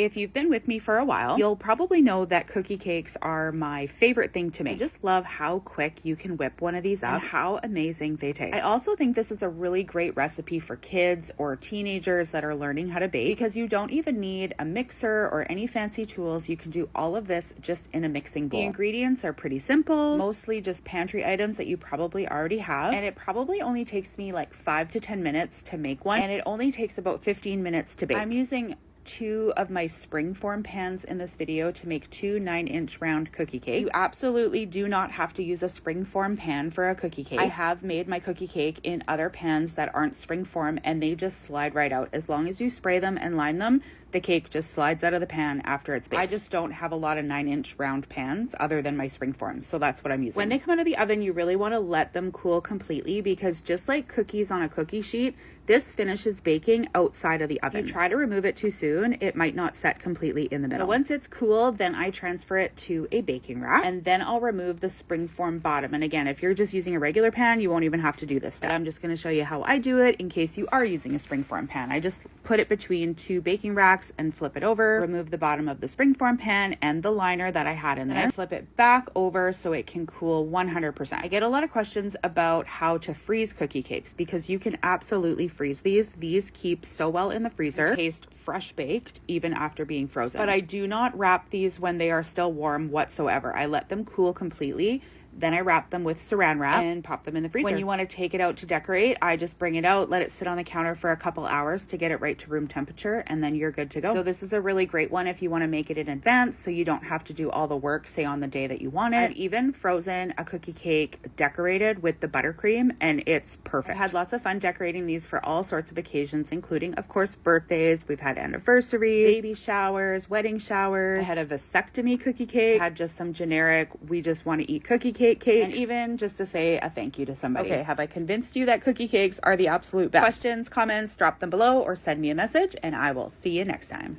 If you've been with me for a while, you'll probably know that cookie cakes are my favorite thing to make. I just love how quick you can whip one of these up and how amazing they taste. I also think this is a really great recipe for kids or teenagers that are learning how to bake because you don't even need a mixer or any fancy tools. You can do all of this just in a mixing bowl. The ingredients are pretty simple, mostly just pantry items that you probably already have, and it probably only takes me like 5 to 10 minutes to make one, and it only takes about 15 minutes to bake. I'm using 2 of my springform pans in this video to make 2 9-inch round cookie cakes. You absolutely do not have to use a springform pan for a cookie cake. I have made my cookie cake in other pans that aren't springform, and they just slide right out. As long as you spray them and line them, the cake just slides out of the pan after it's baked. I just don't have a lot of 9-inch round pans other than my springforms, so that's what I'm using. When they come out of the oven, you really want to let them cool completely, because just like cookies on a cookie sheet, this finishes baking outside of the oven. If you try to remove it too soon, it might not set completely in the middle. So once it's cool, then I transfer it to a baking rack, and then I'll remove the springform bottom. And again, if you're just using a regular pan, you won't even have to do this step. I'm just going to show you how I do it in case you are using a springform pan. I just put it between 2 baking racks and flip it over, remove the bottom of the springform pan and the liner that I had in there, and I flip it back over so it can cool 100%. I get a lot of questions about how to freeze cookie cakes, because you can absolutely freeze these. These keep so well in the freezer. They taste fresh baked even after being frozen. But I do not wrap these when they are still warm whatsoever. I let them cool completely. Then I wrap them with saran wrap and pop them in the freezer. When you want to take it out to decorate, I just bring it out, let it sit on the counter for a couple hours to get it right to room temperature, and then you're good to go. So this is a really great one if you want to make it in advance so you don't have to do all the work, say on the day that you want it. I've even frozen a cookie cake decorated with the buttercream, and it's perfect. I had lots of fun decorating these for all sorts of occasions, including, of course, birthdays. We've had anniversaries, baby showers, wedding showers. I had a vasectomy cookie cake. I had just some generic, we just want to eat cookie cake cakes, and even just to say a thank you to somebody. Okay, have I convinced you that cookie cakes are the absolute best? Questions, comments, drop them below or send me a message, and I will see you next time.